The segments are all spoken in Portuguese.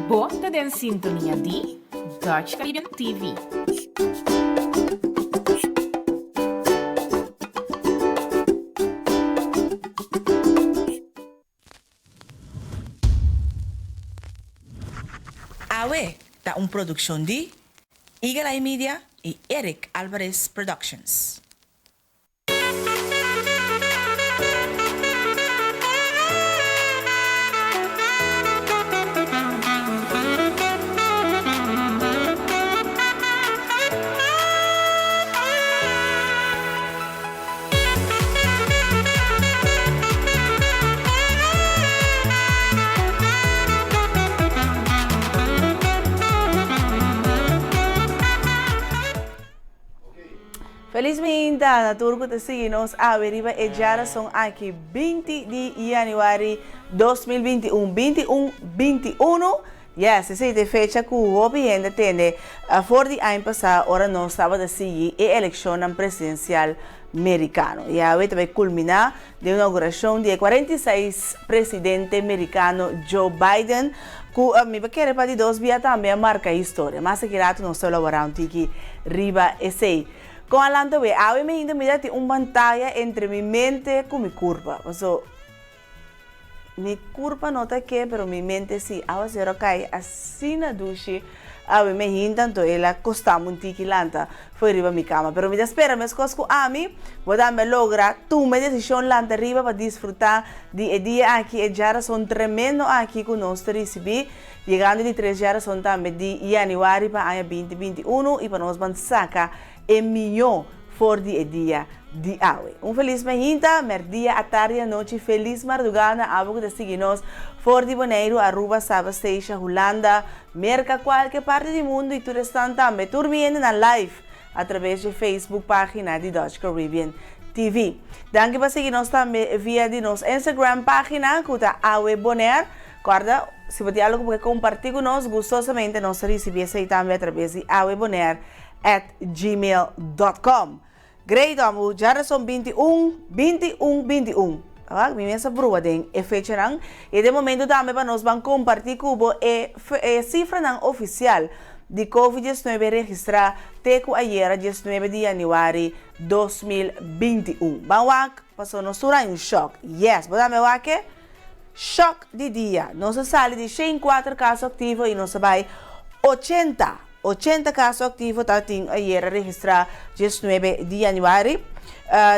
Bota den sintonia di Dutch Caribbean TV. Awe, da un production di Eagle Eye Media e Eric Alvarez Productions. Felizmente, na turco te seguimos a veriba e já são aqui 20 de janeiro 2021. 21. Yes, essa é a fecha que o Obi ainda tem. For the ano passado, ora não estava a seguir a eleição presidencial americana. E a vai culminar de inauguração de 46 presidente americano Joe Biden, que me quer para de dois via também marca a história. Mas aqui lá não estou elaborando que riba esse. Com a lanta we, a me ainda me dá pantalla entre mi mente com mi curva. So, mi curva não está aqui, pero mi mente sim. A você cai assim na duche, a me ainda tanto ela costa muito que lanta foi riba mi cama. Pero me espera, mas cosco a mim, vou dar me logra, tu me decisão lanta riba para desfrutar de dia aqui e já são tremendo aqui com nós recebi. Chegando de 3 horas são também de janeiro para ano 2021 e para nós vamos sacar milhão for dia de hoje. Feliz manhã, merdia, à tarde, à noite, feliz madrugada, abo que seguimos for de Bonaire, Aruba, Saba Station, Holanda, merca qualquer parte do mundo e tu estão também dormindo na live através de Facebook, página de Dutch Caribbean TV. Danke por seguirnos também via de nossa Instagram página, que está Awe Bonaire. Guarda, se você tem algo para compartilhar conosco, gostosamente nós recebemos também através de awebonaire@gmail.com. Great, amo, já são 21. Minha essa brua tem fecha não. E de momento também para nós vamos compartilhar com a cifra não oficial de COVID-19 registrada até ayer, 19 de janeiro 2021. Vamos passou nos um choque. Yes, vamos dar que choque de dia. Nós saímos de 104 casos ativos e nós vai 80 casos ativos tating ayer registrado 19 de janeiro.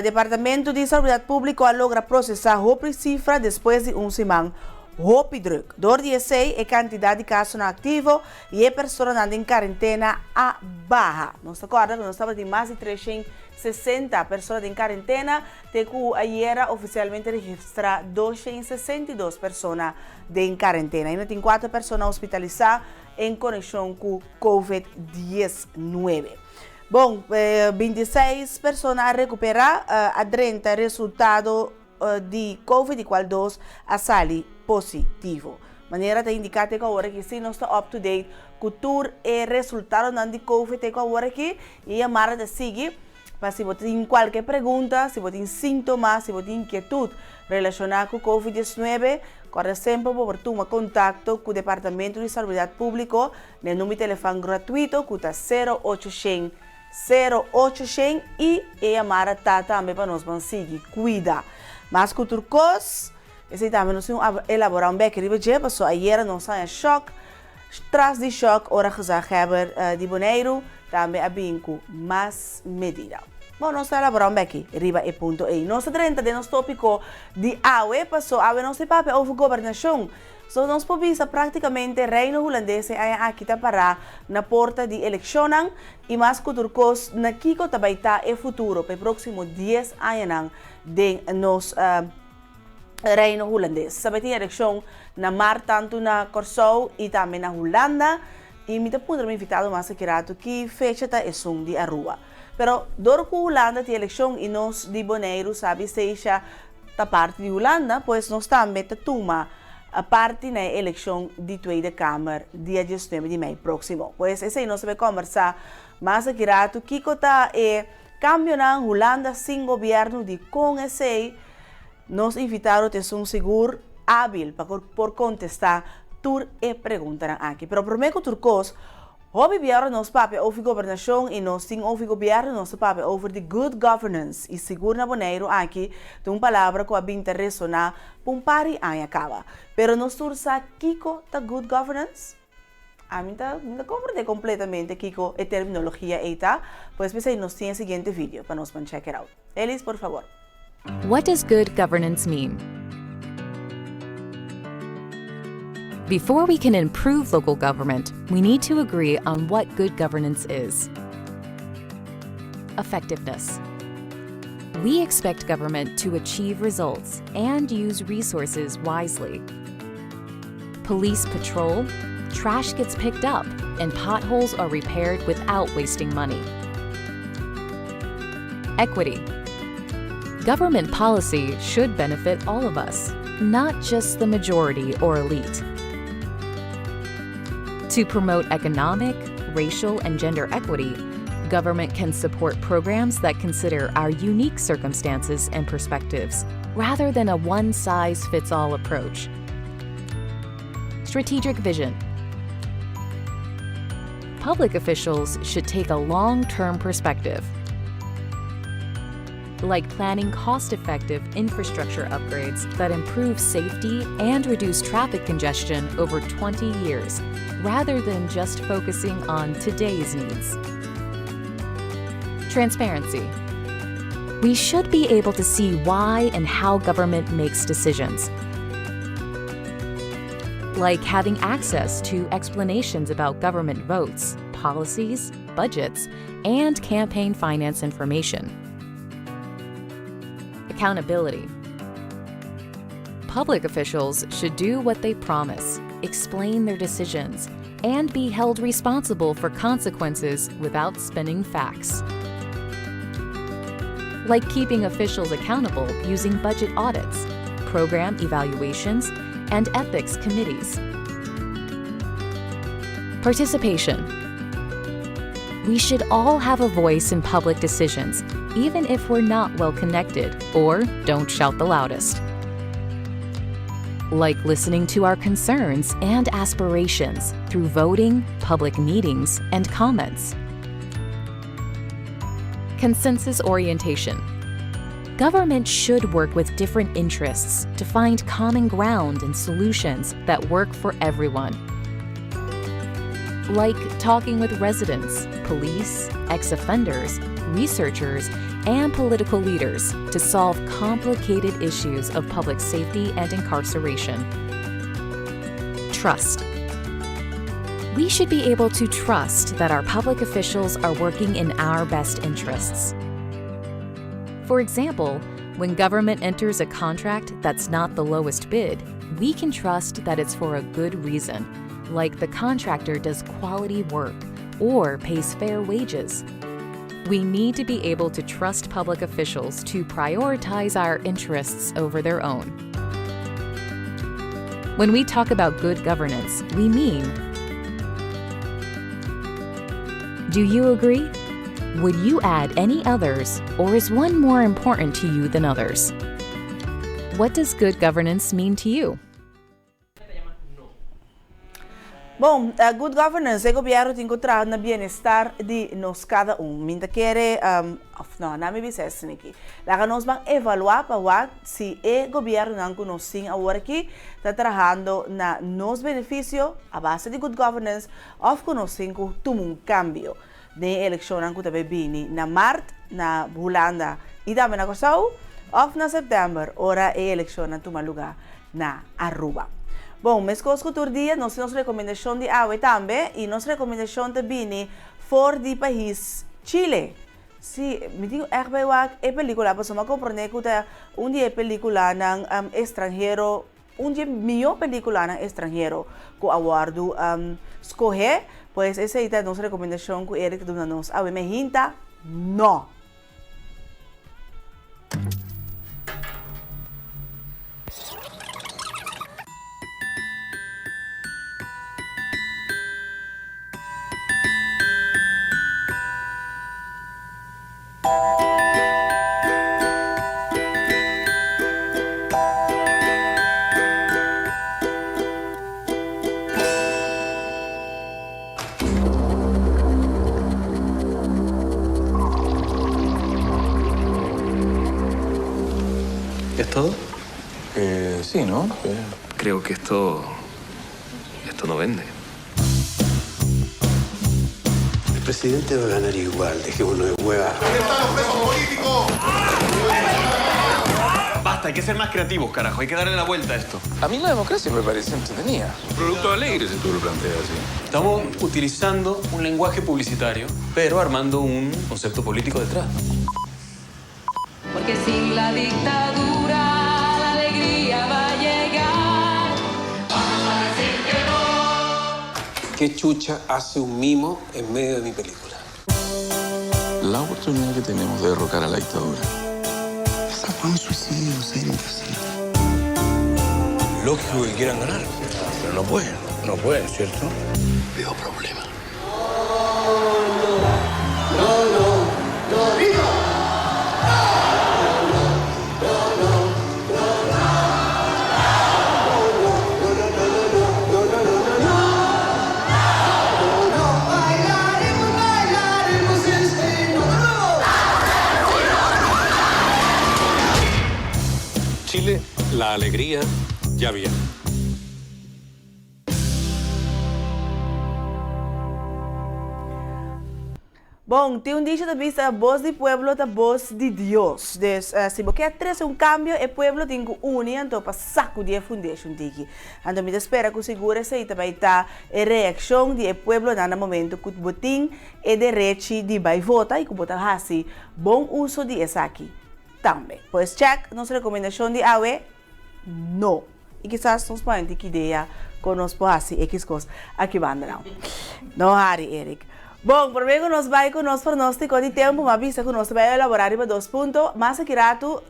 Departamento de Saúde Pública logra processar a cifra depois de semana druk. Door die a quantidade de casos ativos e a pessoas em quarentena a barra. Nós acordamos que nós estamos de mais de 360 pessoas em quarentena, até que ayer oficialmente registraram 262 pessoas em quarentena. Ainda tem 4 pessoas hospitalizadas em conexão com COVID-19. Bom, 26 pessoas a recuperar, a 30 resultado de COVID, qual 2 a sair positivo. Maneira de indicar que agora que se não está up to date, cultura e resultado de COVID que agora que e a mara de seguir. Mas se você tem qualquer pergunta, se você tem sintomas, se você tem inquietude relacionada com COVID-19, corre sempre por tomar contato com o Departamento de Saúde Pública no número de telefone gratuito que está 0800 e a Mara está também para nós seguir, cuida. Mas com turcos, esse também nós vamos elaborar beco de passou ayer não sai choque, tras de choque, ora gezag hebben de Bonaire, também a binco mais medida. Bom, nós estamos elaborando beco, riba e ponto e. Nossa 30 de nosso tópico de AUE passou a nosso papel over governação. So, nós podemos praticamente reino holandês aqui para na porta de eleição e mais que turcos na Kiko tabaita e futuro para o próximo 10 anos de nos reino holandês. Sabe que a eleição na mar tanto na Corsou e também na Holanda e me podemos invitado mais que fecha é de Aruba. Pero dor que Holanda tem eleição e nós de Bonaire sabe seja da parte de Holanda, pois nós também toma a parte na eleição de Tweede Kamer dia 19 de maio próximo. Pois esse aí nós vamos conversar mais aqui que está cambio na Holanda sem governo de com esse nos invitaram a ter um seguro hábil para por contestar tur e pergunta aqui. Pero primeiro turcos, hobby biara nos papi over governação e nos ting over governo nos papi over the good governance e seguro na boneiro aqui, de palavra com a binta ressonar pumpari aí acaba. Pero nos tur sa kiko ta good governance? A mí me comprende completamente Kiko e terminologia eita, pues pensei nos tem o seguinte vídeo para nos check it out. Elis, por favor. What does good governance mean? Before we can improve local government, we need to agree on what good governance is. Effectiveness. We expect government to achieve results and use resources wisely. Police patrol, trash gets picked up, and potholes are repaired without wasting money. Equity. Government policy should benefit all of us, not just the majority or elite. To promote economic, racial, and gender equity, government can support programs that consider our unique circumstances and perspectives, rather than a one-size-fits-all approach. Strategic vision. Public officials should take a long-term perspective, like planning cost-effective infrastructure upgrades that improve safety and reduce traffic congestion over 20 years, rather than just focusing on today's needs. Transparency. We should be able to see why and how government makes decisions, like having access to explanations about government votes, policies, budgets, and campaign finance information. Accountability. Public officials should do what they promise, explain their decisions, and be held responsible for consequences without spinning facts. Like keeping officials accountable using budget audits, program evaluations, and ethics committees. Participation. We should all have a voice in public decisions, even if we're not well connected or don't shout the loudest. Like listening to our concerns and aspirations through voting, public meetings, and comments. Consensus orientation. Government should work with different interests to find common ground and solutions that work for everyone. Like talking with residents, police, ex-offenders, researchers, and political leaders to solve complicated issues of public safety and incarceration. Trust. We should be able to trust that our public officials are working in our best interests. For example, when government enters a contract that's not the lowest bid, we can trust that it's for a good reason, like the contractor does quality work or pays fair wages. We need to be able to trust public officials to prioritize our interests over their own. When we talk about good governance, we mean, do you agree? Would you add any others, or is one more important to you than others? What does good governance mean to you? Bom, good governance é governo te encontrar na bem-estar de nós cada Minta querer, não me disse aqui. Lá nós vamos evaluar para ver se é governo não que nós sim agora aqui está trabalhando na nos benefício a base de good governance, ou que nós sim que toma cambio de eleição que também bem na março na Holanda e também na Kosovo, ou na setembro, ora é eleição na toma lugar na Aruba. Bom, mas com o dia, nós temos recomendação de água também, e nossa recomendação também for de país Chile. Se me digo, é película, mas eu compreendo que um dia é película na estrangeiro, um dia melhor película na estrangeiro, que aguardo escolher, pois essa é a nossa recomendação que Eric dá nos água, me hinta, não. ¿no? Creo que esto no vende. El presidente va a ganar igual, dejémonos de hueva. ¿Dónde están los presos políticos? Basta, hay que ser más creativos, carajo. Hay que darle la vuelta a esto. A mí la democracia me parece entretenida. Un producto alegre, si tú lo planteas así. Estamos utilizando un lenguaje publicitario, pero armando un concepto político detrás. Porque sin la dictadura la alegría va a llegar. Vamos a decir que no. ¿Qué chucha hace un mimo en medio de mi película? La oportunidad que tenemos de derrocar a la dictadura. Esa fue un suicidio, serio, lógico que quieran ganar, pero no pueden, ¿cierto? Veo problemas. Chile, la alegría ya viene. Bom, tem dicho de vista, voz de pueblo, da voz de Dios. Dus, se você quer trazer cambio, o pueblo tem que unir, então, para sacudir a foundation daqui. Então, me espera que segura se vai estar a reação do pueblo no momento que o botim é direito de vai votar e que botar assim, bom uso de essa aqui. Também. Pois, check, nossa recomendação de AUE, não. E quizás nos podem ter que ideia conosco assim, X coisas aqui banda não. Não, Harry, Eric. Bom, primeiro nós vai com nosso pronóstico de tempo, uma vista que nós vai elaborar para 2 pontos, mas aqui rato,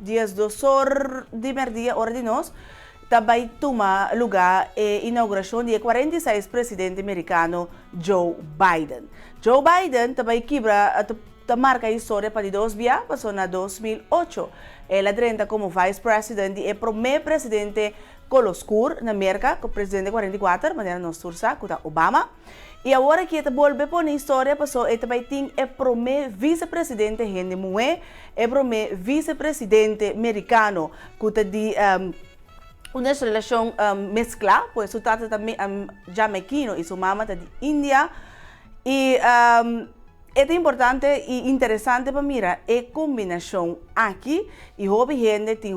dias 2 horas de merdia, hora de nós, também toma lugar a inauguração do 46 presidente americano Joe Biden. Joe Biden também quebra, marca a história para 2 dias, passou na 2008. Ela entra como vice-presidente e primeiro presidente coloscur na América, com o presidente 44, maneira nós tursa, com Obama. E agora que ele volta para a história, passou, ele também tem o primeiro vice-presidente gente mulher, o primeiro vice-presidente americano, que tem uma relação mesclada, pois o tata também jamaicano e sua mama está de Índia. E é importante e interessante para mirar a combinação aqui, e houve gente tem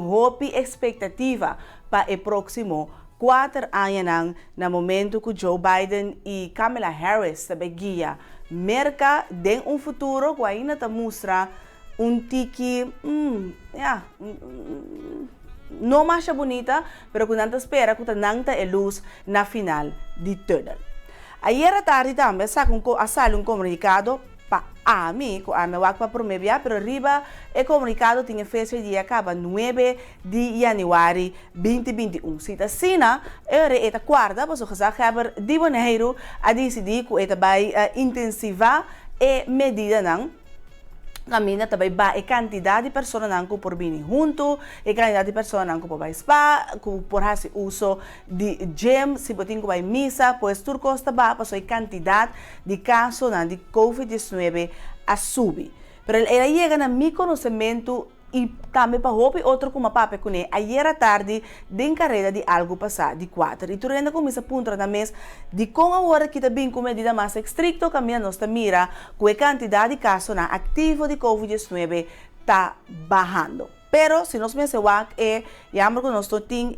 expectativa para o próximo 4 anos no momento que Joe Biden e Kamala Harris também guia merca de futuro que ainda mostra tiki não mais bonita, mas que não espera que não tenha luz na final de tudo. Ayer à tarde também saiu comunicado para a mim, que a minha para promover, pero arriba o comunicado tinha fecha de acaba 9 de janeiro 2021. Cita Sina, era quarta, para o Haber de Janeiro, a decidir que ele vai intensivar a medida não. Caminha também a quantidade de pessoas que por vir junto, a quantidade de pessoas que por vai spa, que por fazer uso de gym, se botem que vai missa, pois tudo custa para a quantidade de casos de COVID-19 a subir. Mas ela chega no meu conhecimento e também para roupa outro como papai com ele. Ayer à tarde, de carreira de algo passar de 4. E tu ainda começa a pontuar na mesa de como agora que está bem com medida mais estricta, caminha nós mira que a quantidade de casos ativo de COVID-19 está bajando. Pero se nós pensamos que lembra que nós temos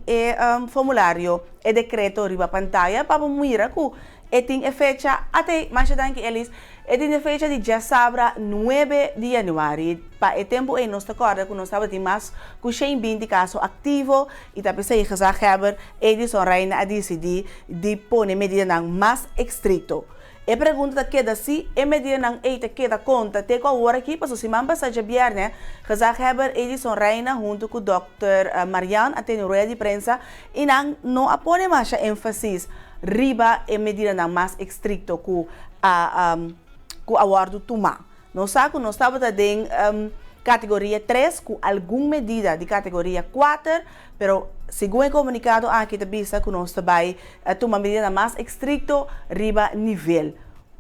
formulário e decreto arriba pantalla para mirar que tem fecha até mais que eles tem fecha de já sabra 9 de janeiro. Para o tempo em nós acorda que nós temos mais que 120 casos ativos e também se Heber Edison Reina a decidir de pôr medida mais estrito. E pergunta queda se a medida não queda conta até com a hora aqui, passou se mamba sa viernes, Heber Edison Reina junto com o Dr. Marian até no rueda de prensa e não apone mais ênfase riba a medida não mais estrito que a guarda tomar. Nós sabemos que nós estamos em categoria 3 com alguma medida de categoria 4, pero segundo o comunicado aqui da bisa que nós vai tomar medida mais estrito riba nível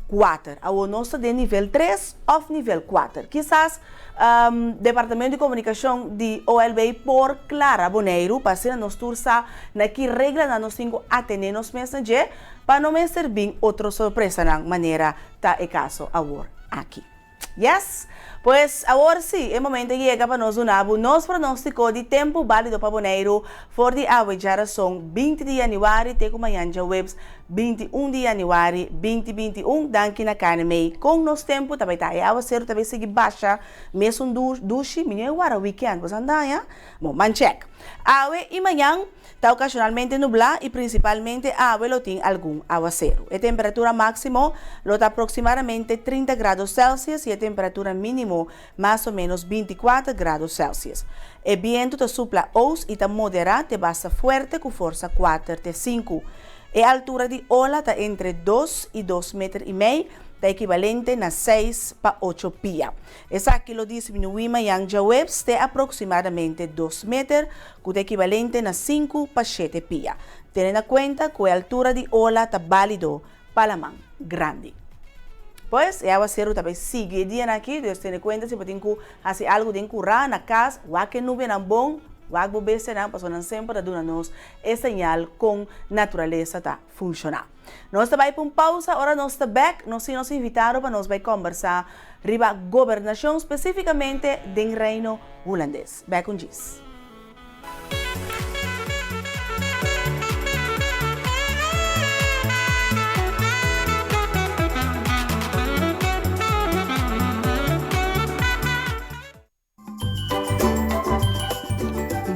4. A nossa de nível 3 ou nível 4. Quizás Departamento de Comunicação de OLB por Clara Boneiro, para nos tursa na que regra na nos 5 atenenos mensageros, para não me servir outra surpresa na maneira tá é caso agora aqui. Yes? Pues agora sim, é momento que chega para nós nos pronóstico de tempo válido para Boneiro, for de agua são 20 de januário, até com amanhã webs 21 de januário 2021, danke na carne com nos tempo, também tá, a ser também seguir baixa, mesmo duche, minha agora weekend, você anda, ya? Bom, man check. Awe e manhã está ocasionalmente nublado e principalmente awe lo tem algum aguacero. A temperatura máxima lo está aproximadamente 30 grados Celsius e a temperatura mínima mais ou menos 24 grados Celsius. O vento está sopla os e está moderado e basta forte com força 4 até 5. A altura de ola está entre 2 e 2,5 metros, está equivalente a 6 para 8 pia. Essa aqui lo disminuímos amanhã webs de aproximadamente 2 metros, que é equivalente a 5 para 7 pia. Tendo em conta que a altura de ola está válido para a mão grande. Pois, o aguacero também sigue dia aqui, Deus tem em conta se tem que fazer algo de encurrar na casa, o que não vem bom, o que você não passou sempre a nos é sinal com natureza tá funcionar. Nós também para pausa, agora nós está back, nós invitaram para nós vai conversar riba governação especificamente do reino holandês. Back on Gis.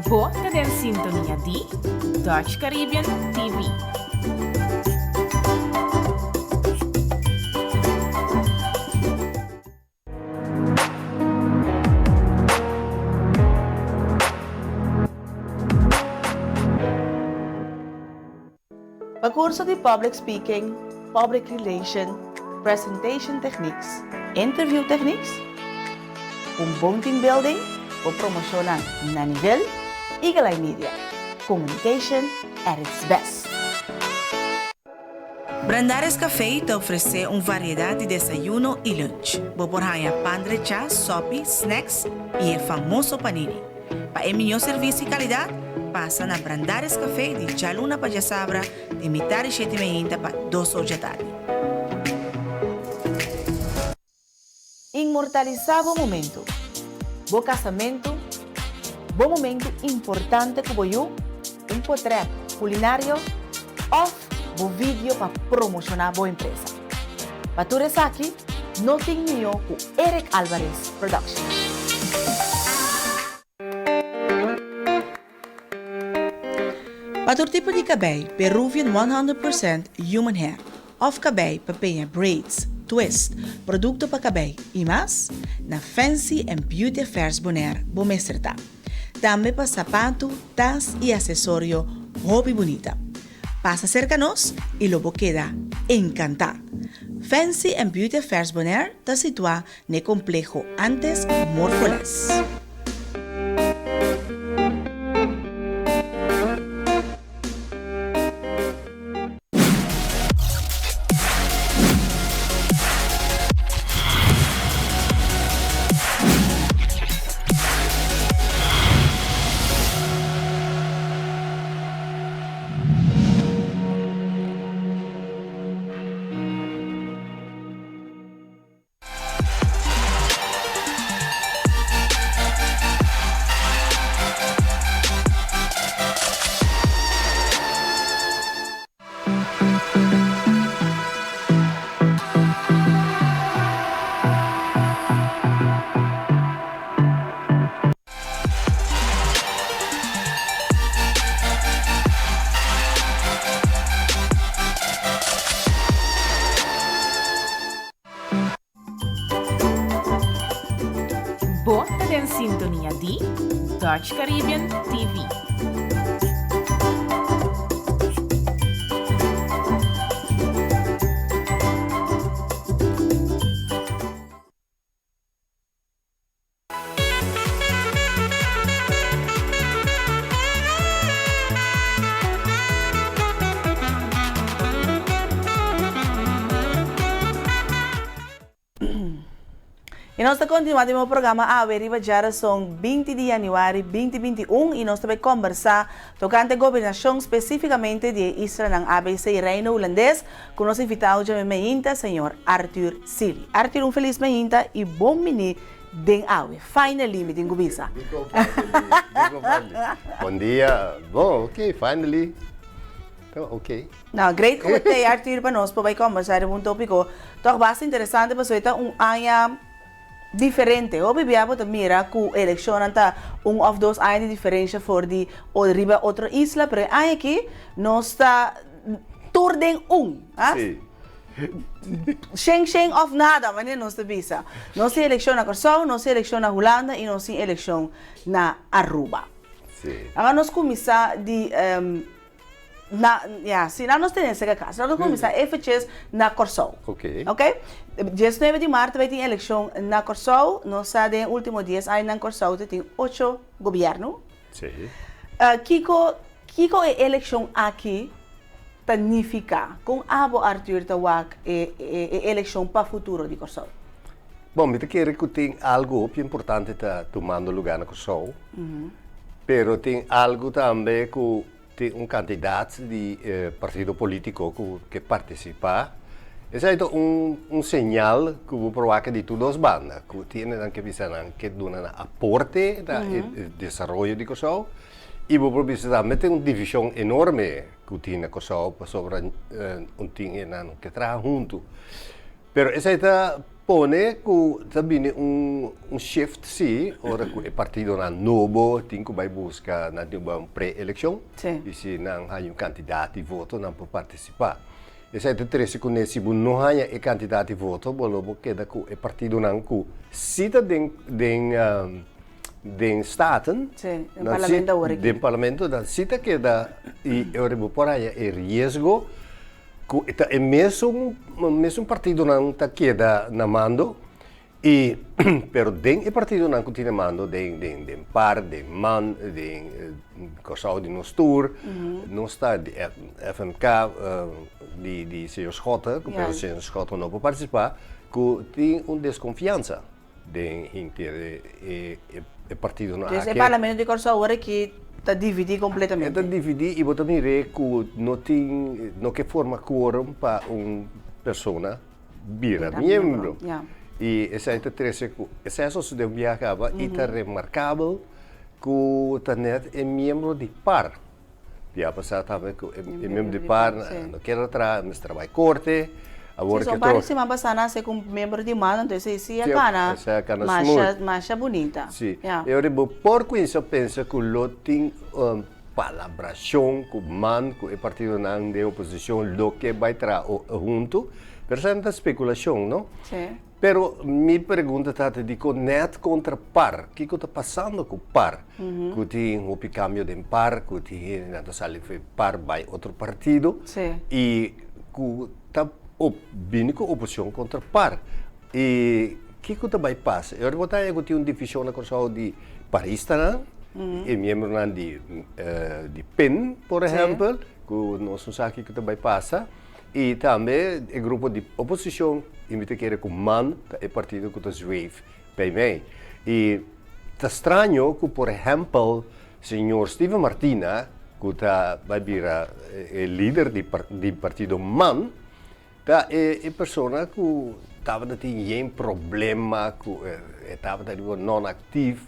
Você está em sintonia de Dutch Caribbean TV. Para curso de Public Speaking, Public Relation, Presentation Techniques, Interview Techniques, bom team building, o promocionar na nível Eagle Eye Media. Communication at its best. Brandares Café te oferece uma variedade de desayuno e lunch. Boborhaya pan de chá, sopi, snacks e o famoso panini. Para o melhor serviço e qualidade, passa na Brandares Café de Chaluna para Jasabra, de mitad de 7h30 para 2 horas da tarde. Inmortalizar o momento. Bom casamento, bom momento importante que eu, portrait culinário ou bom vídeo para promocionar boa empresa. Para tudo isso aqui, não tem melhor com Eric Alvarez Production. Para todo tipo de cabelo, Peruvian 100% human hair, of cabelo, papaya braids, twist, produto para cabelo e mais, na Fancy and Beauty Affairs Bonaire, Bomestrata. Também para sapato, tas e acessório, roupa bonita. Passa cerca nós e logo queda encantar. Fancy and Beauty Affairs Bonaire está situado no complexo antes Morfoles. Você está em sintonia de Dutch Caribbean TV. E nós estamos continuando o programa Averiva já são 20 de janeiro 2021 e nós também conversar tocante a governação especificamente de Israel na ABC Reino Holandês com nosso invitado de Meinta, senhor Arthur Sili. Arthur, feliz Meinta e bom mini den Awe. Finally, meeting Gubisa. Bom dia. Bom, ok, finally. Ok. Now, great day, Arthur, para nós para conversar um tópico toch bastante interessante, para você ano diferente. O bibiabo te mira que a eleição anta of those anos de diferença for de riba outra isla, pero aqui nós está turden Sim. Sheng of nada, mas não está bisa. Nós tem eleição na Corsão, nós tem eleição na Holanda e nós tem eleição na Aruba. Sim. Agora nós começar de se nós temos essa casa, nós começar efetivamente na Corsão. Ok. 19 de março vai ter eleição na Corsão, nós sabemos nos últimos dias aí na Corsão tem 8 governos. Sim. Kiko é eleição aqui significa com abo Arthur Tawak eleição para o futuro de Corsão. Bom, eu quero que tem algo muito importante está tomando lugar na Corsão, pero tem algo também que tem candidato de partido político que participa. Esse é sinal que vou provar de todas as bandas, que tem que pensar que dão aporte ao desenvolvimento de Corsão. E vou provar também tem uma divisão enorme que tem na Corsão sobre ting que trabalha junto. Pero essa está pone que também shift sim, ora que o partido na novo tem que vai buscar na uma pré-eleição e se não há candidato de voto não pode participar. Essa é a terceira que se não há candidato de voto, bolo queda que o partido não que cita den staten, den parlamento, dan cita que da e eu por aí é risco que é mesmo partido não tá queda na mando e pero den e partido não continua mando den par den man den Corsão de nos tour não está de FMK de senhor Schotten, que o senhor Schotten não pode participar, que tem desconfiança den inter e partido na o parlamento de Corsão agora que está dividido completamente. Está dividido e vou também ver que não que forma quórum para uma pessoa vira membro. E essa é a terceira essa é só de viajar e está remarcável que está net é membro de par. Já passar também que é membro de par, não quer atrás, mas trabalha corte. Agora que parece uma basana ser como membro de mano, então esse é a cana mais bonita. Sim. Eu por isso eu penso que o tem palabração com man, com o partido não de oposição, lo que vai trazer junto, percebe especulação, não? Sim. Pero minha pergunta está de net contra par. O que está passando com par? Que tem um cambio de par, que tem não sai par vai outro partido. Sim. E que está vindo com oposição contra par. E o que vai passar? Eu vou estar com uma divisão na Corsão de parista, e membro de PEN, por exemplo, que nós não sabemos o que vai passar. E também o grupo de oposição, invita que com MAN, o partido que está zweve para mim. E está estranho que, por exemplo, o senhor Steven Martina, que vai vir o líder do partido MAN, é pessoa que estava tendo problema, que estava não ativo,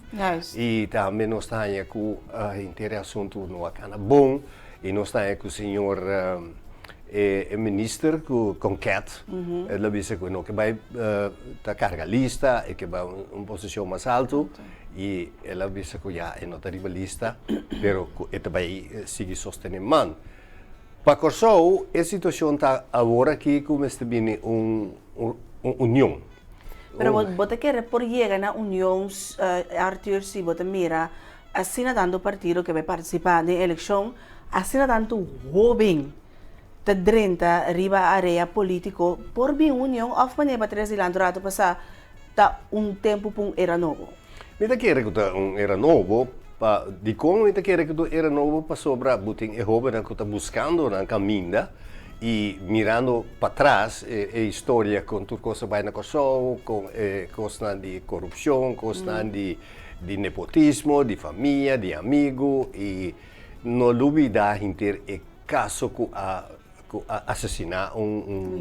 e também não está com a interação não é bom, e não está com o senhor ministro com Cat, ela disse que não que vai tá carga lista e que vai uma posição mais alta e ela disse que já é nota rivalista, pero que vai seguir sustentando man. Para Corsão, a situação está agora aqui como está bem uma união. Pero você quer por chegar na união, Arthur, se você mira, assim tanto partido que vai participar da eleição, assim tanto jovem, te 30 riba area político por bem união of maneira para trazer lá durante passar tá tempo para era novo. Mita quer que era novo, de como mita quer que era novo para sobra buting e rouba na que está buscando na caminha E mirando para trás, a história com tudo coisa vai na Kosovo, com coisa de corrupção, coisa de nepotismo, de família, de amigo, e não duvida ter o caso com assassinar um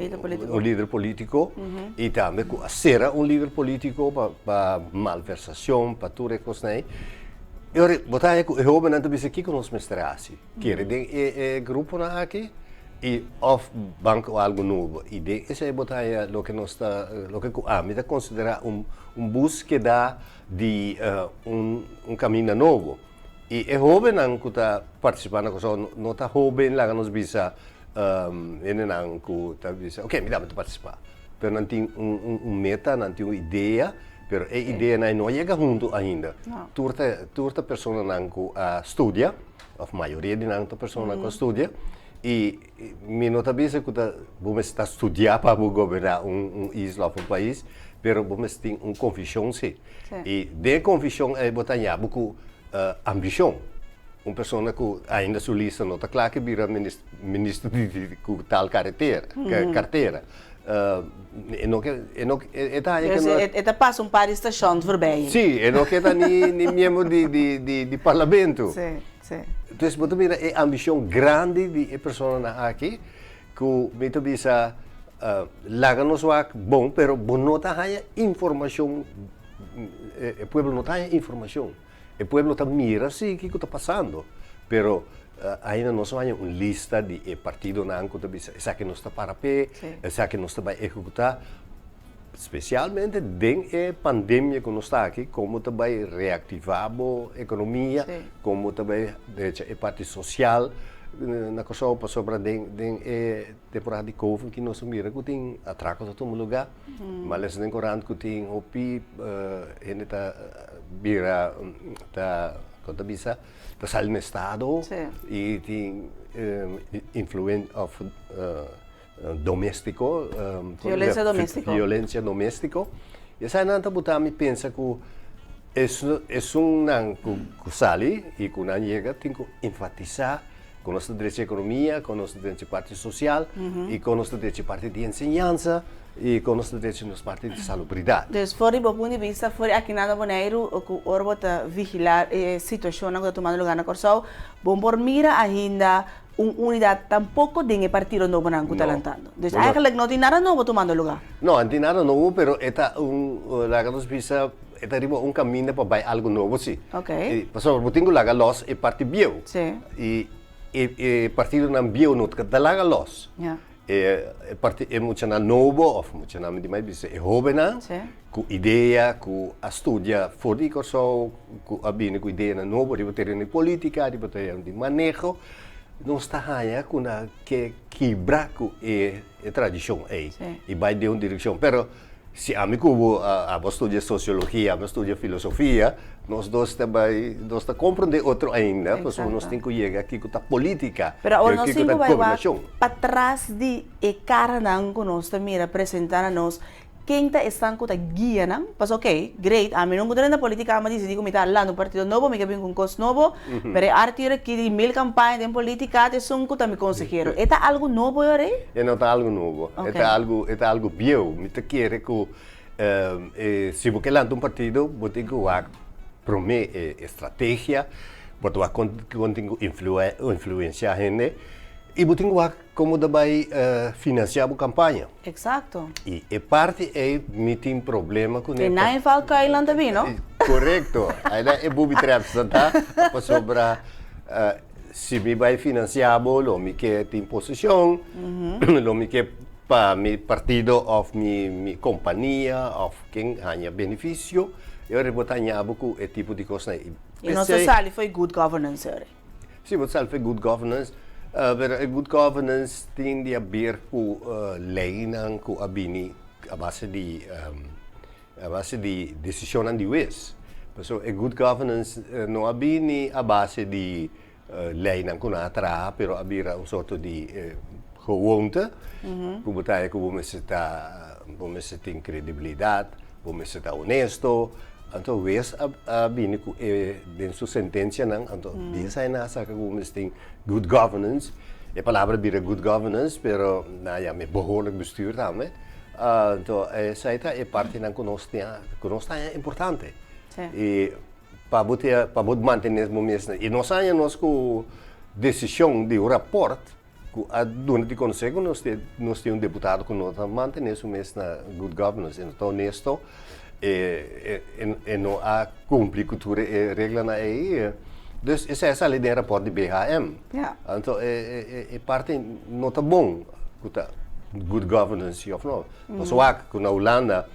líder político e também com ser um líder político para malversação, para tudo isso aí. Eu vou não te aqui com os mestrados, que é grupo na aqui e off banco algo novo. E de essa botaia lo que nós está, lo que a mim considera búsqueda de caminho novo. E é jovem não que está participando, não está jovem lá que nos visa não que está visa, ok, me dá para participar. Pero não tem meta, não tem uma ideia. Pero a ideia não chega junto ainda. Turta pessoa não que estuda, a maioria de não pessoa que estuda, e me nota bem que vamos estar estudando para governar isla ou país, pero vamos ter confissão sim. E de confissão é botar com ambição. Uma pessoa que ainda solista não está claro que vira ministro de tal carteira. Eta passa par de estações voorbij. Sim, e não queda nem membro de parlamento. Sim. Então, você mira a ambição grande de pessoa aqui, que me bisa laga nos bom, pero não tem informação. O povo não tem informação. O povo está mira sim o que está passando, pero ainda não há uma lista de partido na que essa que não está para pé, essa que não está para executar, especialmente dentro da pandemia que nós está aqui, como também reativar a economia, como também a parte social na Kosovo sobre a temporada de Covid que nós mira que tem atracos a todo lugar, mas nem correndo que tem o PIB, ainda está vira tá quando bisa tá no estado e tem influência doméstico, violência doméstica. E essa não tá botando me pensa que é não que sali e que não chega tem que enfatizar com nosso direito de economia, com nosso direito de parte social e com nosso direito de parte de ensinança e com nosso direito de parte de salubridade. Então, fora do ponto de vista, fora aqui nada boneiro, o orbo está vigilar a situação que está tomando lugar na Kosovo, bom por mira ainda unidade tampouco tem partido novo não que está lançando. Então, eigenlijk não tem nada novo tomando lugar. Não, não tem nada novo, pero está lá que nós precisa está caminho para algo novo, sim. Ok. Por exemplo, tenho lá los e parte bio. Sim. E partido não bio não está lá los. É muito novo, ou muito mais é jovem, com ideia, com estudia fora de Kosovo, com a bem com ideia nova, de ter uma política, de ter um manejo, não está aí com a que quebra com a tradição aí e vai de uma direção. Pero se a mim como a estudia sociologia, a estudia filosofia, nós dois também nós compreender outro ainda, porque nós temos que chegar aqui com a política, pero agora nós temos que para trás de cara não que nós também representar a nós quem está com a guia não, mas ok, great, a mim não gosto da política, mas diz que lá no partido novo, me quero com coisa novo, mas a artigo que de mil campanhas de política, é só que também consejero. É algo novo agora? É não tá algo novo, é algo bio, me te quer que se você lança partido, você tem que promover estratégia, você vai influenciar a gente. E você tem que como vai financiar a campanha. Exato. E parte me tem problema com isso. E não falta que ele também, não? Correto. Ainda é bom representar sobre se me vai financiar, lo me quer ter posição, lo me quer para meu partido ou minha companhia ou quem ganha benefício. Eu rebotanha com esse tipo de coisa. E nossa sala foi good governance, sim, nossa sala foi good governance. Pero good governance tem de haver com lei com a base de decisão de juiz. So good governance não a base de lei não com atra, pero haver sorte de gewoonte, que botar que vamos ter credibilidade, vamos estar honesto. Então, vez a bini com dentro sentença não, então dessa é nessa que vamos ter good governance de palavra vira good governance, pero nou ja, met behoorlijk bestuur também. Então, essa é parte da conosco é importante. Sim. E para manter esse momento, e nós temos com decisão de raporte, durante o Conselho, nós temos deputado que nós mantemos na good governance. Então, nisso, não há cumprir cultura e regra na EI. Então, essa é a lei de rapport de BHM. Yeah. Então, é parte não tá bom, good governance of não. Mas o que na Holanda,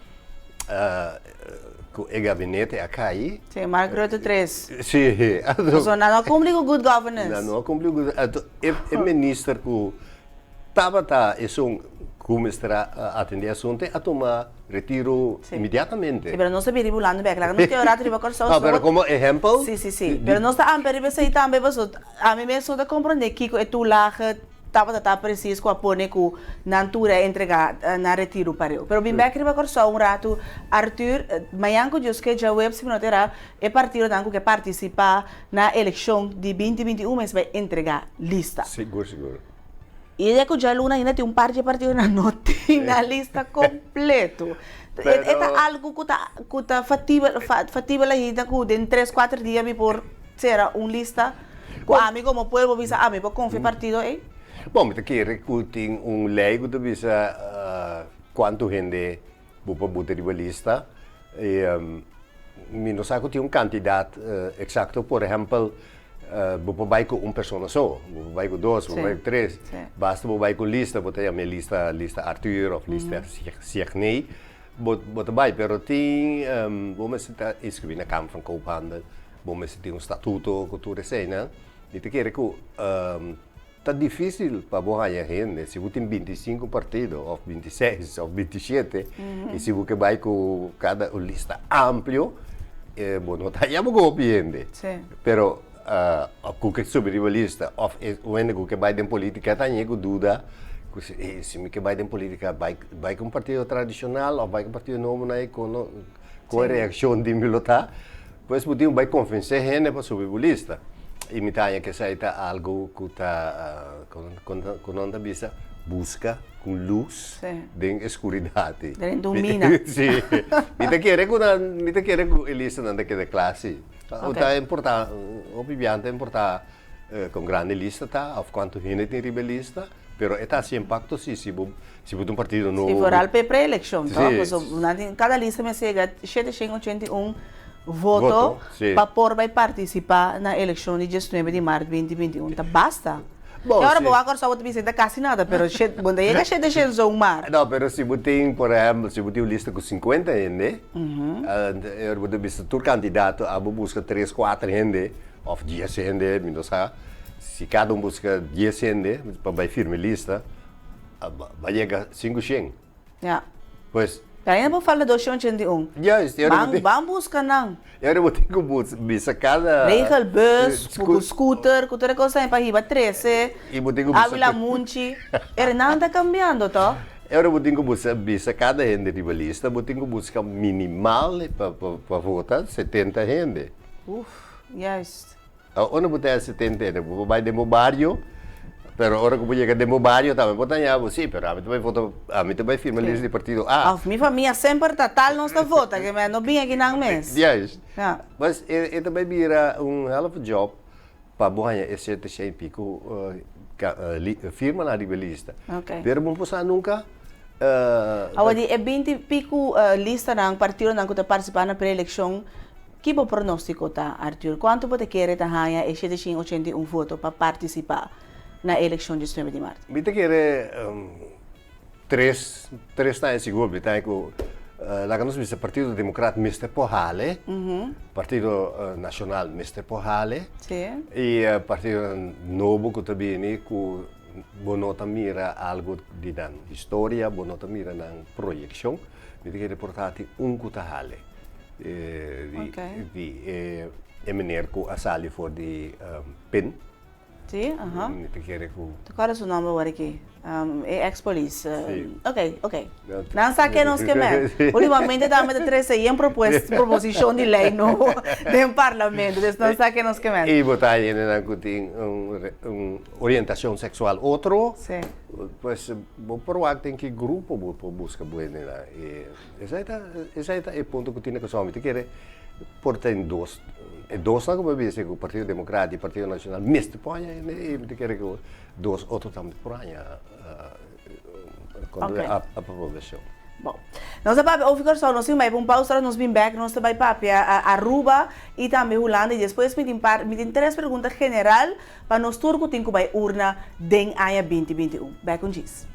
o gabinete a cair. Sim, Mark Rutte 3. Sim. Então, não cumpre com good governance. Não cumpre com o ministro que estava começar a atender assunto a tomar retiro imediatamente. Sim, mas não sabia ribulando bem, claro, não tem hora de ribar só. Não, mas como exemplo. Sim. Mas não está ampere aí também, mas a mim mesmo de compreender que é tu lá estava preciso com a pone com na altura entregar na retiro para eu. Pero bem bem que ribar só rato, Arthur, manhã que eu que já web se não terá é partido tanto que participar na eleição de 2021 mas vai entregar lista. Seguro. E é que já Luna ainda tem partido não tem na lista completo. É algo que está fatível ainda que em 3-4 dias por será lista com amigo como pueblo visa amigo confia partido aí. Bom, mas aqui tem lei que visa quanto gente para botar na lista. Não sei que tem candidato exato, por exemplo, vai com pessoa só, vai com 2, vai com 3. Basta vai com lista, botar a minha lista Arthur ou lista Signey, botar vai, pero tem, vamos escrever na Câmara de Koophandel, vamos ter estatuto, cultura e né? E te quer que tá difícil para boa gente, se você tem 25 partidos, ou 26, ou 27, e se você vai com cada lista amplo, não está aí muito bem. Pero que sobre a lista, ou quando que vai em política, tem dúvida, se me que vai em política, vai com um partido tradicional, ou vai com um partido novo, com a reação de militar, pois você vai convencer a gente para subir a lista. E me tem que sair algo que está quando bisa busca com luz de escuridade. Domina. Sim. Me quer que elisa não daquela classe. Tá importante, obviamente importante com grande lista tá, of quanto gente tem rebelista, pero está sem impacto se um partido novo. Se for al pré-eleição, então, cada lista me chega 781 voto para por vai participar na eleição de 19 de março de 2021. Então basta. Bom, agora vou só vou dizer quase nada, pero quando chega cheio de um mar. Não, pero se você tem, por exemplo, se você tem uma lista com 50 gente, eu vou dizer tu candidato a busca 3-4 gente ou 10 gente, não sei. Se cada busca 10 gente para vai firme lista, vai chegar 500. Ja. Pois ainda vou falar de 281. Vamos buscar não. Eu vou ter que buscar cada... Regel, bus, scooter, cultura coisa para riba 13, Ávila Munchi. Não está cambiando, tá? Eu vou ter que buscar cada gente de lista, vou ter que buscar minimal para votar 70 gente. Yes. Eu vou ter 70 gente, vou vai de meu bairro, pero ahora que llega de meu bairro também vou ganhar, sim, pero a mim também firma lista de partido A. Minha família sempre está tal não está vota, que me não vim aqui não mês. Yes. Mas também vira hell of a job para ganhar esse 700 e pico firma na lista. Pero não posso nunca agora é 20 e pico lista ng partido nang kuta participar na pré-eleição. Que bom pronóstico tá, Arthur? Quanto você quer tá ganhar esse 781 voto para participar na eleição de 19 de março? Eu quero três está seguro, lá que nós vimos o Partido Democrata Mr. Pohale, Partido Nacional Mr. Pohale, e o Partido Novo que também que bonota mira algo de história, bonota mira na projeção, eu quero reportar que Tahale. De meneer ko asali voor de PIN, Sim, aham. Não te quero que... Qual é o seu nome agora aqui? É ex-police. Sim. Ok. Não sabe que nós queremos. Ultimamente também três aí em proposição de lei no parlamento. Então não sabe que nós queremos. E botar aí orientação sexual outro. Sim. Pues vou provar tem que grupo vou busca buena lá. E esse é o ponto que tinha que somar. Te quer por tem dois não como vê o Partido Democrático, o Partido Nacional, mesmo põe e te quer que dois outros também por aí quando a população. Bom, nós vamos ouvir só, nós vamos para um pausa, nós vamos back, nós vamos para Aruba e também Holanda e depois me tem três perguntas general para nós turco tem que vai urna den ano 2021. Back com Gis.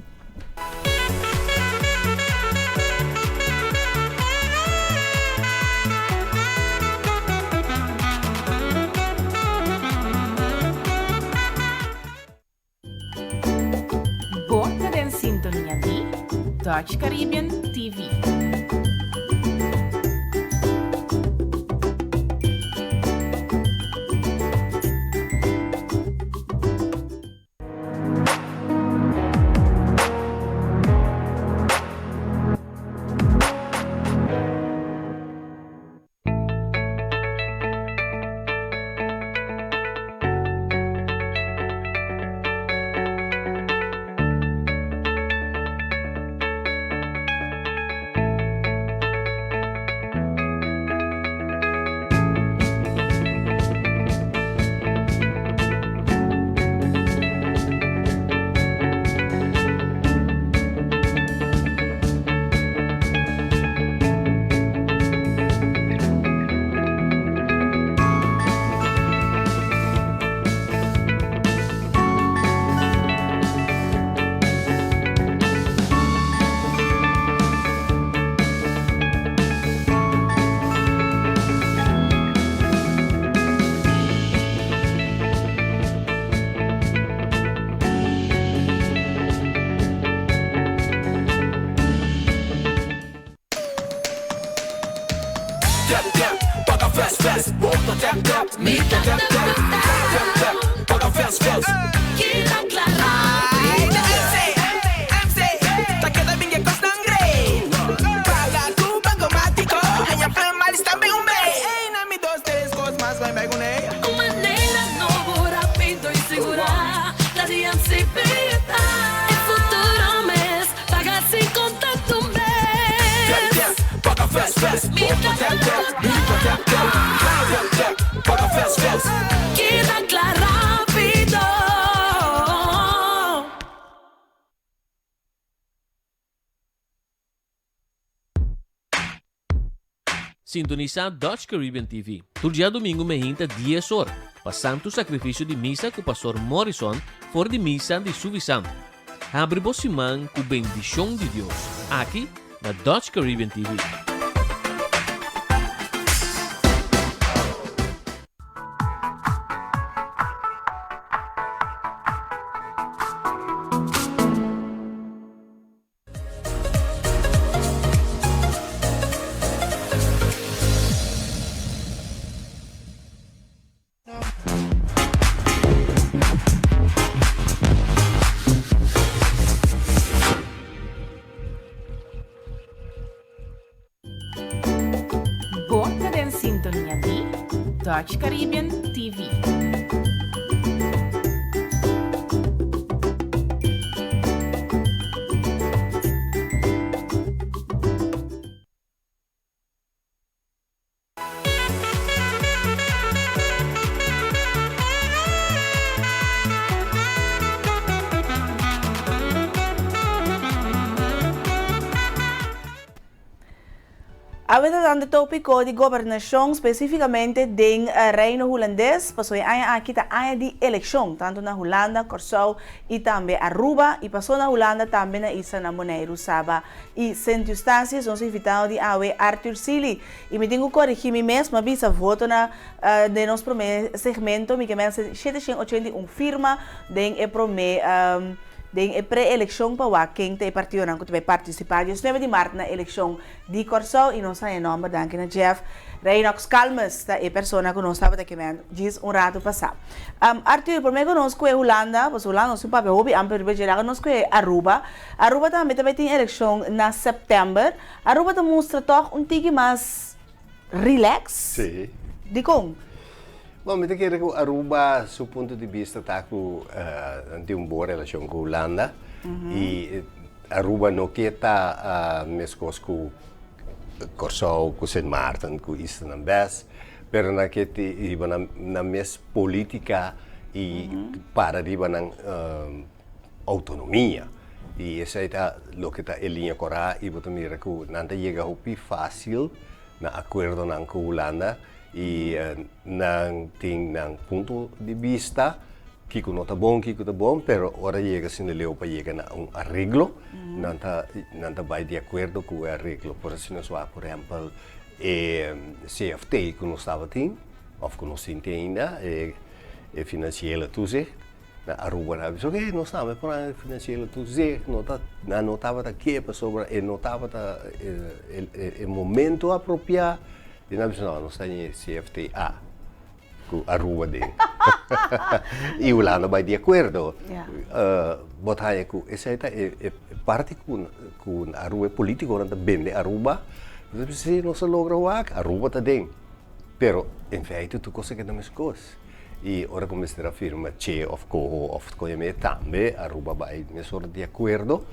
Bota den sintonia di Dutch Caribbean TV. Sintonizar Dutch Caribbean TV. Todo dia domingo me hinta 10 horas. Passando o sacrifício de missa com o pastor Morrison fora de missa de Suvisanto. Abre o semana com bendição de Deus. Aqui na Dutch Caribbean TV. Bota den sintonia di Dutch Caribbean TV. Avete tanto tópico de governação, especificamente do Reino Holandês, passou aqui a área de eleição, tanto na Holanda, Curaçao e também Aruba, e passou na Holanda também na Ilha na Monteiro, Saba e Sint Eustácio, são invitados de Awe Arthur Sili. E me tenho que corrigir me mesmo, avisa voto na de nosso primeiro segmento, me começa 781 firma, den é primeiro den e pré-eleção para o quem tem partido não que vai participar. Dia 9 de março na eleição de Corsão e não sai em nome da Jeff Reinox Calmas, da é pessoa que não estava daqui mesmo, diz rato passar. Arthur, por mim conosco é Holanda, pois Holanda não se pode ouvir, amper beijar conosco é Aruba. Aruba também tem eleição na setembro. Aruba te mostra toch tige mais relax. Sim. De como? Bom, eu quero que Aruba, do ponto de vista, está com uma boa relação com a Holanda. E Aruba não quer estar mesmo com Corsão, com Sint Maarten, com Eastern and West, mas não quer ir na mesma política e para ir na autonomia. E isso é o que está em linha com a e eu também que não chega a fácil na acordo com a Holanda. E não tem um ponto de vista que não está bom, pero ora chega se leu para chegar a arreglo, não está vai de acordo com o arreglo. Por exemplo, CFT que não estava tem, ou que não se ainda, é financeiro toezicht. Na Aruba na so okay, não estava para financeiro toezicht, não estava aqui para sobre, não estava o momento apropriado. E não está em CFTA, com a Aruba dele. E o Holanda vai de acordo. Botar com essa é parte com a Aruba político, não bem a Aruba. Se não se logra o Aruba está dentro. Pero, em feito, tu consegue as mesmas coisas. E ora como se afirma, che of coho of coime também, Aruba vai mesmo de acordo.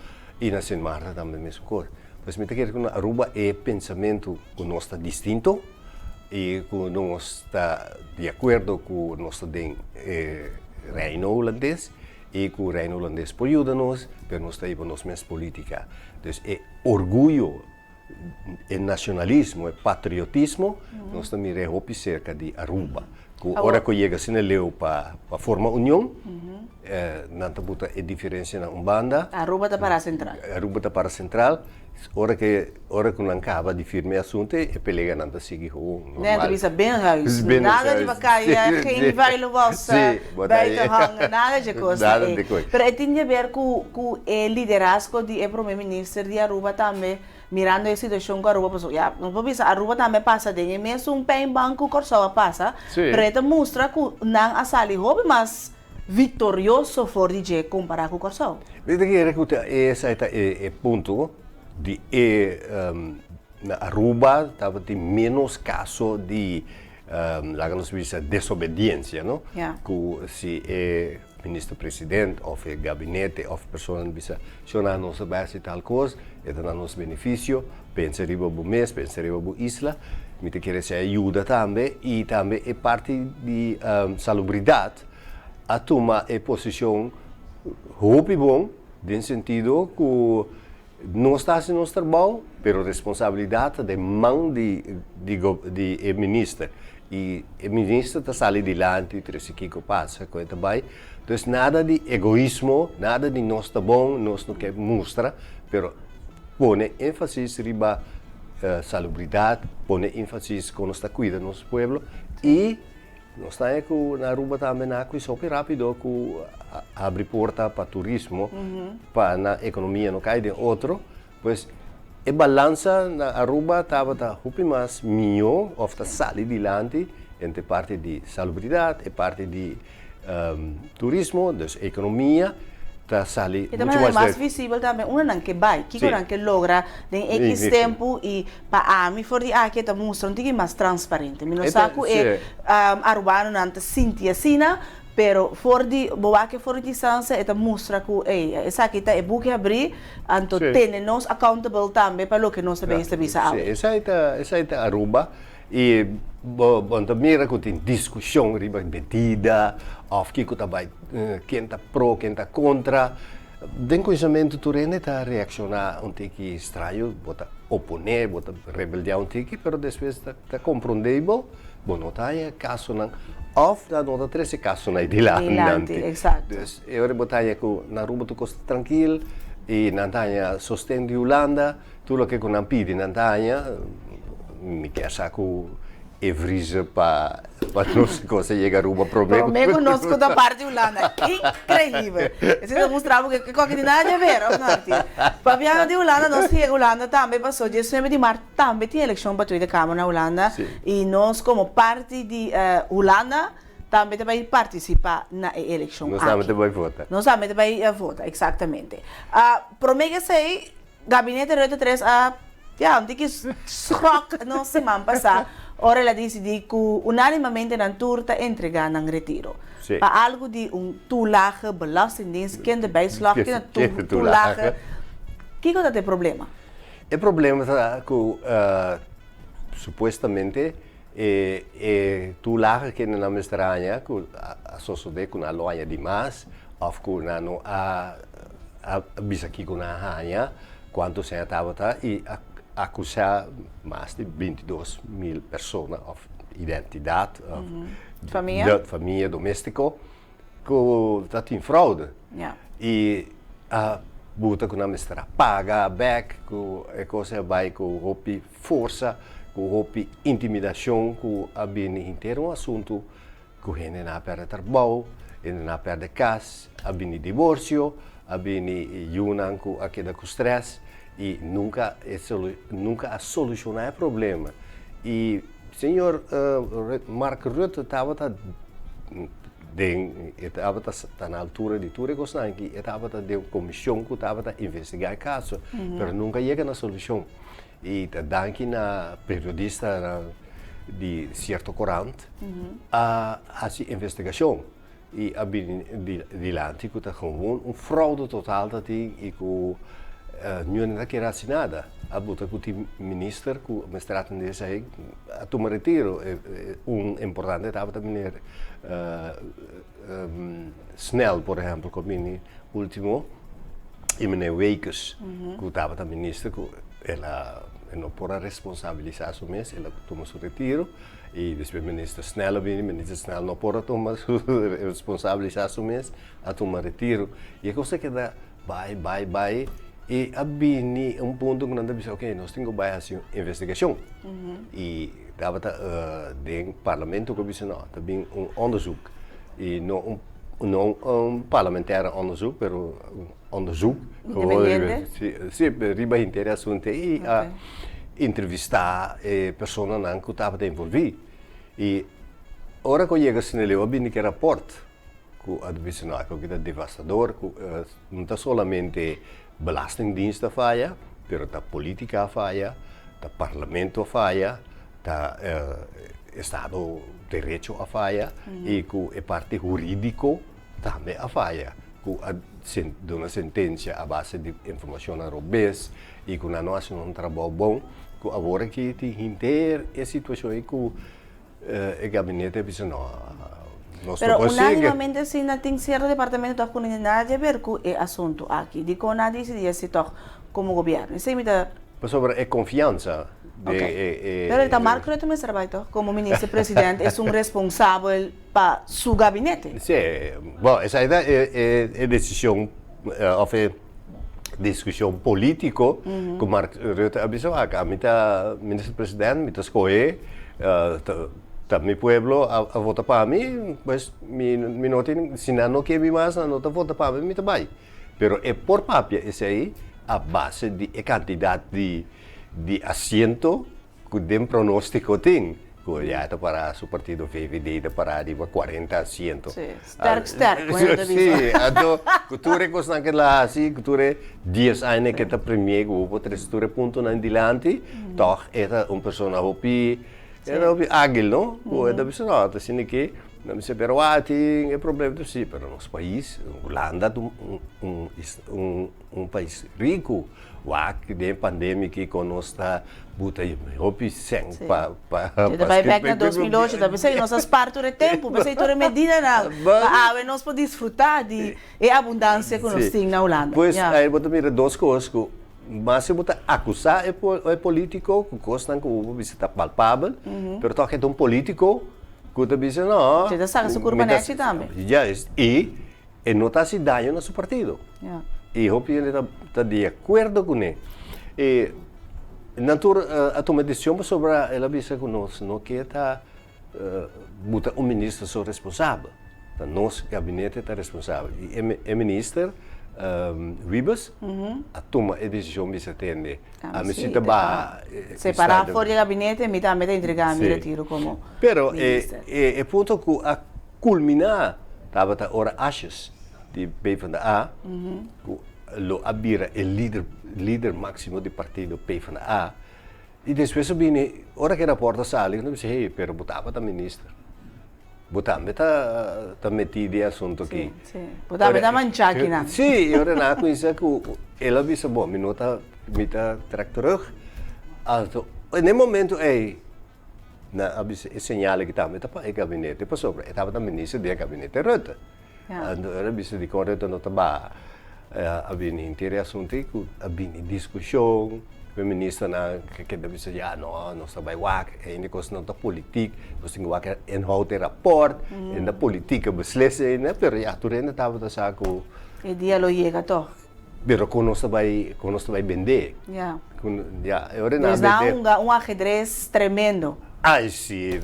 E na Sint Maarten também a mesma coisa. Mas me quer que Aruba é pensamento que não está distinto e que não está de acordo com o nosso reino holandês e que o reino holandês pode ajudar-nos, mas não está aí para nós mesmos política. Então, é orgulho, é nacionalismo, é patriotismo, nós também resolvemos cerca de Aruba. Ora que chega se leu para formar união, não está a diferença na banda. Aruba está para a central. Aruba está para a central. Ora que não acaba de firme assunto, é pelega não está seguir o normal. Né, tu bisa bem huis, nada de vacaia, geen vuile was, buiten hangen, nada de coisa. Nada de coisa. Pero tem a ver com o liderazgo do primeiro-ministro de Aruba também, mirando a situação com Aruba, pessoal, não vou pensar, Aruba também passa de mesmo pé banco Corsão passa, pero mostra que não a sali hobby, mas vitorioso for DJ comparar com Corsão. Weet je que esse é ponto de na Aruba estava tem menos caso de lá nos dizer desobediência, não? Que se é ministro-presidente ou é gabinete ou pessoa não bisa chama nossa base tal coisa, é da nosso benefício, pensa riba o mês, pensa riba o isla, me te quer se ajuda também e também é parte de salubridade a tomar a posição roupa bom, no sentido que não está sendo nosso trabalho, mas a responsabilidade de mão de ministro. E o ministro está saindo adiante, trouxe o que passa, com ele também. Então, nada de egoísmo, nada de nós está bom, nós não queremos mostrar, mas põe ênfase riba salubridade, põe ênfase que nós está cuidando do nosso povo e nós estamos na Aruba também é super rápido que abre porta para turismo, para a economia não cai de outro, pois a balança na Aruba estava muito mais melhor, ou está saindo adiante entre parte de salubridade e parte de turismo, então economia. E também é mais visível também, não que vai, que não que logra em X tempo e para mim for de aqui está mostrando que é mais transparente. Me não saco é Arubano não está sentia assim, pero for de boa que for de distância está mostra que essa aqui está é book abrir, então tem nós accountable também para o que nós também está visa. Essa é Aruba e também que tem discussão riba medida, of que vai quem está pro, quem está contra. Den conhecimento tu está reaccionar que estranho, bota oponer, bota rebeldear que, pero depois está compreendível. Bom, não está caso não. Of da não está 13 casos na dilante. Exato. Eu botar que na Aruba tu costa tranquilo e na Tanha sostém de Holanda, tudo que com pide na Tanha, me quer saco e vrije para nós conseguir chegar a uma problema. Problema conosco da parte de Holanda. Incrível. Isso demonstrava que qualquer nada a ver, não? Para de Holanda, nós tínhamos Holanda também passou, dia 9 de março também tinha eleição para a Câmara na Holanda. E nós, como parte de Holanda, também vai participar na eleição. Nós também vai votar. Nós também vai votar, exatamente. Para mim, que sei, gabinete 83, não tem que choque, não se man passar. Ora ela decidi que unanimamente na turta entregar no retiro. Para algo de toelage, belastingdienst, kinderbijslag, toelage. Que é o problema? O problema é que supostamente toelage que não me estranha, que a sociedade com a loja demais, ou que não a bisa aqui com a rainha, quanto se estava e acusar mais de 22 mil pessoas de identidade, família doméstica, que está em fraude. E a buta que não está paga, back, que coisa vai com roupa força, com roupa intimidação, que a bem inteiro um assunto que a gente não perde trabalho, a gente não perde casa, a bem divórcio, a bem junam com aquele estresse. E nunca a solucionar o problema. E o senhor Mark Rutte estava na altura de tudo que estava de uma comissão que estava a investigar o caso, mas nunca chega na solução. E danke na periodista de certo corante a essa investigação. E a de lante que está gewoon fraude total dat e que não era assinada. A buta que o ministro, que o mestrado desse aí, a tomar retiro. Importante estava também Snell, por exemplo, como o último, e meneer Wekers, que estava também ministro, que ela não pode responsabilizar o mês, ela toma seu retiro. E depois o ministro Snell não pode responsabilizar o mês, a tomar retiro. E a coisa que dá, vai. E abini ponto que nós disse, ok, nós temos que fazer investigação. E estava no parlamento que disse, não, também onderzoek. E não parlamentaire onderzoek, mas onderzoek. Sim, riba inteira assunto. E entrevistar pessoas que estavam envolvidas. E ora que eu chego assim, eu abini que rapport, que a disse, não, que é devastador, que não está somente belastingdienst falha, pero da política falha, da parlamento falha, da Estado de Direito falha e que a parte jurídico também falha. Que de uma sentença a base de informação robês e que não hace um trabalho bom, que agora que tem inteira a situação que o gabinete diz não. Pero unanimamente sim, não tem certo departamento da comunidade a ver com o assunto aqui. De como nada decidia se toca como governo. Isso é mas sobre a confiança. Pero el Mark Rutte me trabalha como ministro-presidente, é responsável para seu gabinete. Sim, bom, essa é decisão, discussão política que Mark Rutte avisou. A ministro-presidente, me escolhe, mi pueblo a votar para mim, mas não tem, se não quer mais, não vota para mim, também. Pero é por papel, esse aí, a base de quantidade de assento que tem pronóstico tem. Que já está para o partido VVD para 40 assentos. Sim, sterk. Sim, então, cultura que está lá, assim, cultura 10 anos que está primeiro, o 3 pontos em diante, então, é uma pessoa que era ágil, não? É da pessoa, assim que não se pero tem é problema do sim, pero nosso país, Holanda, país rico, que tem pandemia que conosco buta roupa sem para vai back na 2008, da pensei nossas partes de tempo, pensei toda medida não, para nós poder desfrutar de a abundância que nós temos na Holanda. Pois aí bota mira duas coisas. Mas se você acusar é político, que costa que você está palpável, mas toque é um político que você diz não. Você sabe se curvanete também. E não está se dando no seu partido. E eu penso que está de acordo com ele. E Natuurlijk, a tomar decisão sobre ela bisa conosco, não que está botar ministro só responsável. Então, nosso gabinete está responsável. E o ministro Ribas, a tomar a decisão bisa tende. A mesita ba separar fora do gabinete, me também entregar me retiro como. Pero é ponto que a culminar estava a hora achas de PvdA, lo abira o líder máximo do partido PvdA. E depois vine, hora que a porta sale, eu disse, hey, pero botava da ministra. Botava tá metido em assunto aqui. Sim. Botava da manchar aqui, não? Sim, eu era com isso que ela disse, bom, me track terug. Also, no momento, na sinal que estava para o gabinete, passou para estava da ministra do gabinete Rutte. Então, ela disse de correto não estava havia interação que havia discussão. O ministro na que deve dizer não está bem wak, ainda coisa não está política, nós temos wak inhoud de rapport, en de politieke beslissingen, pero ja, toen ainda estava da saco. E diálogo chega toch? Pero com nós vai vender. Ja. Agora Mas dá ajedrez tremendo. Ah, sim,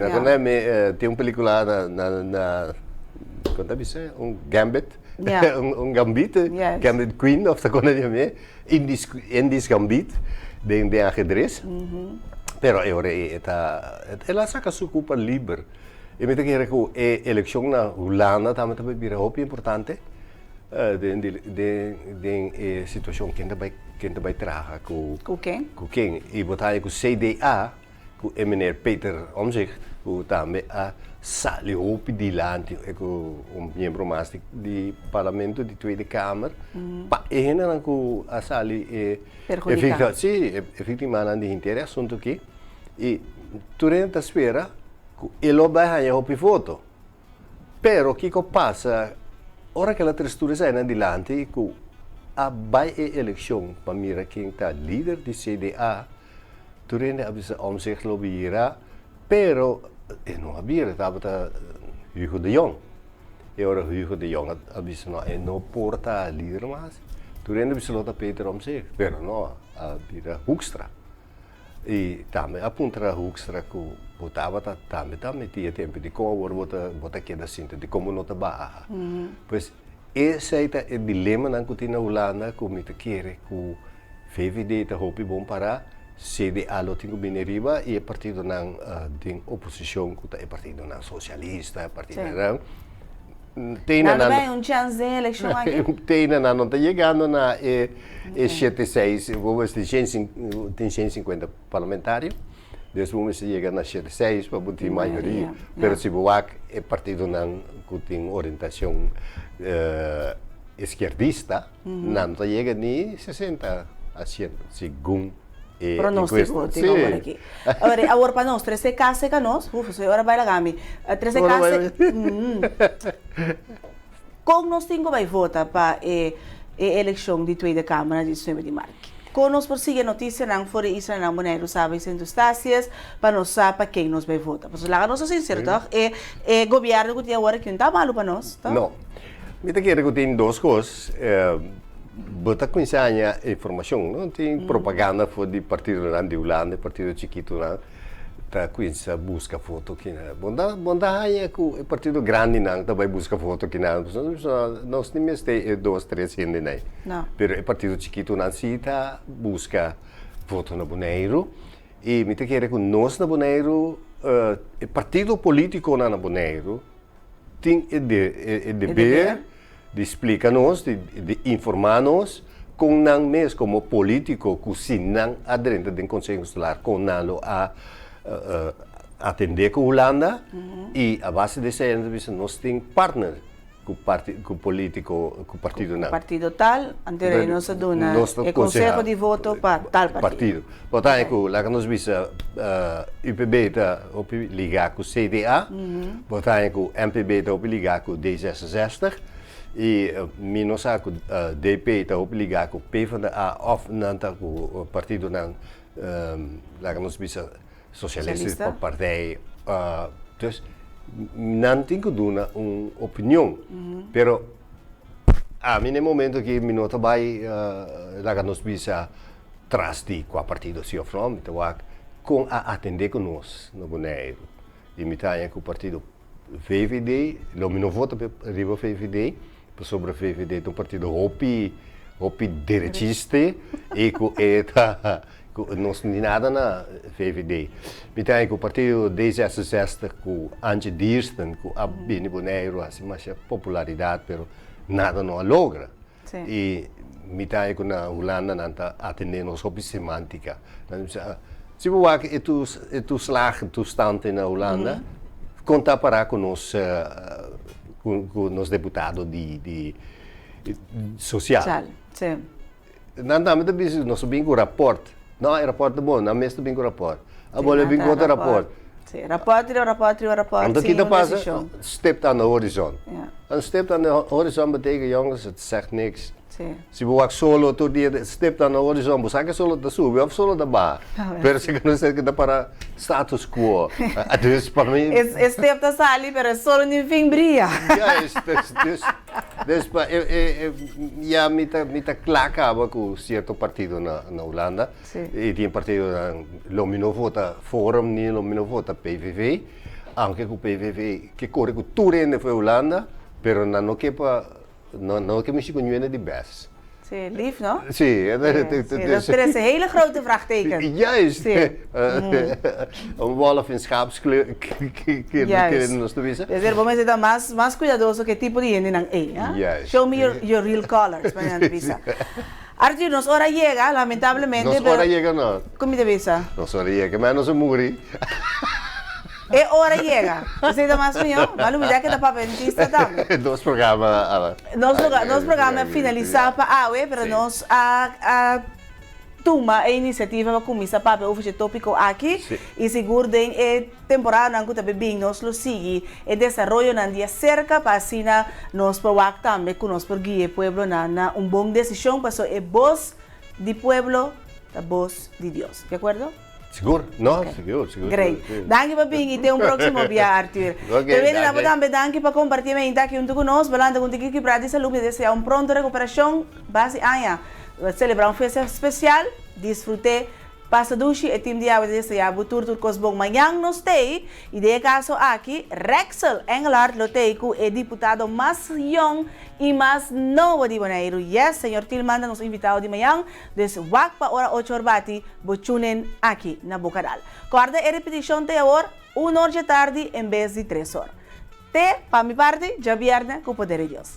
tem película na quando dice Gambit. Gambit, Gambit Queen, of dat kon je mee. Indisch Gambit, de ajedrez. Pero agora ela saca su culpa libre. E me que a eleição na Holanda também é muito importante. De situação que ainda vai traga com quem? E botar com o CDA, com o meneer Peter Omtzigt, que também sali op die land, membro mais do parlamento, de Tweede Kamer, pa ena na ku asali efetivamente de interesse assunto aqui e durante a espera ele vai ganhar op foto. Pero que passa, ora que a textura sai na dilante, que a vai eleição para mira quem está líder do CDA, durante a bisa Omtzigt lobbyira, pero não havia, estava Hugo de Jong. E agora Hugo de Jong avisa não porta líder mais. Durante a Peter Omtzigt, pero não havia Hoekstra. E também apontar a Hoekstra que botava também tinha tempo de como bota queda cinta de como não estava. Pois esse é o dilema que tem na Holanda, como te quer que o VVD está hopi bom para CDA lo tinha bem riba e o partido não tem oposição que é partido não socialista, partido não tem não chance de eleição aqui. Tem não está chegando na 76, vamos ter 150 parlamentários. Depois vamos chegar na 76 para ter maioria, mas se boac é partido não que tem orientação esquerdista, não está chegando nem 60 a 100 segundo pronostico agora aqui. Agora para nós, 13 casos que nós, agora vai lá gami. 13 casos. Como nós temos vai votar para a eleição de Tweede Câmara de 9 de março. Como nós prosseguimos notícia não for isso não bonito sabe centostácias para nós saber para quem nós vai votar. Porque lá nós sincero, tá? É governo que tem agora que não está malo para nós, tá? Não. Me quero que tem duas coisas. Bota com essa informação, não tem propaganda for de partido de Holanda, partido chiquito não, tá com essa busca foto que não, bonda é que o partido grande não, tá vai buscar foto que não, nós nem tem 2, 3 gente não, pero o partido chiquito não se tá busca foto na Bonaire e me te quer que nós na Bonaire, o partido político na Bonaire tem o dever de explicar-nos, de informar-nos, com não mesmo como político, que se não adentro do Conselho Consular, com não a atender com a Holanda, e a base dessa entrevista nós temos partner com o político, com o partido não. O partido tal, anterior nós dona o Conselho de voto para tal partido. Portanto, lá que nós vimos UPB está ligado com o CDA, portanto, MPB está ligado com o D66, e menos a DP está ligado com o PvdA of não está com o partido não lá que nós vimos socialista partij dus não tem que dar uma opinião pero a mim no momento que me nota vai lá que nós vimos tras di qua partido si of não, então com a atender conosco no Bonaire. E me tá com o partido VVD, lo mino voto per arriba VVD, per sobre VVD do partido hopi direitista e com não se nada na VVD. Me tá com o partido D66 com Antje Diersten, com a bem Bonaire, assim, mas a popularidade, pero nada não logra. Sim. E me tá com na Holanda nanta atender nos hopi semântica. Se você é tu slag toestand na Holanda, conta para com os deputados de social. Sim. Não dá muito bem, nós subimos o rapport. Não, é rapport bom, não mesmo bem o rapport. Agora vem outro rapport. Sim, rapport. Então kita passa, step aan de horizon. Een step aan de horizon betekent jongens, het zegt niks. Sim. Se você solo todo dia step na horizon, você que solo da sube ou solo da bar. Pero se não sei que dá para status quo. Dus para mim. Step da sali, pero solo nem vem brilha. Dus ja, mita clacava com certo partido na Holanda. E tinha partido lo mino vota Forum, nem lo mino vota PVV. Anche com PVV que corre com tudo ainda foi Holanda, pero não que para Nou, ik heb misschien kunnen die best. Zie, lief, no? Zie, dat is een hele grote vraagteken. Juist. Een wolf in schaapskleur. Juist. Dus er vamos a más cuidadoso que tipo de gente nang Juist. Show me your real colors, visa. Arthur, nos hora llega, lamentablemente. Nos hora llega, no. ¿Cómo te visa? Nos hora llega, mas não se muri. É hora chega. Você ainda mais melhor. Mas não que dá para dentista também. Nós programa. Nós programa finalizar para AUE, para nós toma a iniciativa para começar para o tópico aqui e seguro de temporada não que também nós lo sigue e desenvolvimento na dia cerca para assim nós provar também que nós por guiar pueblo na bom decisão para so voz do pueblo, a voz de Deus. De acordo? Seguro? Não, seguro. Great. Danke para vir e ter próximo dia, Arthur. Também também danke para compartilhar aqui junto conosco, falando com que para de saúde desejar pronta recuperação, base amanhã. Celebrar festa especial, desfrutar passa dushi e time de água desejar butur turcos bom manhã nos tem e de caso aqui Rexel Engelhardt Loteco é deputado mais young e mais novo de Bonaire. Yes, senhor Tilmanda nos invitado de manhã des wak pa hora 8 bati bochunen aqui na Bocadal. Guarda a repetição de agora 1 hora de tarde em vez de 3 horas. Te, para mi parte, já viernes com poder de Deus.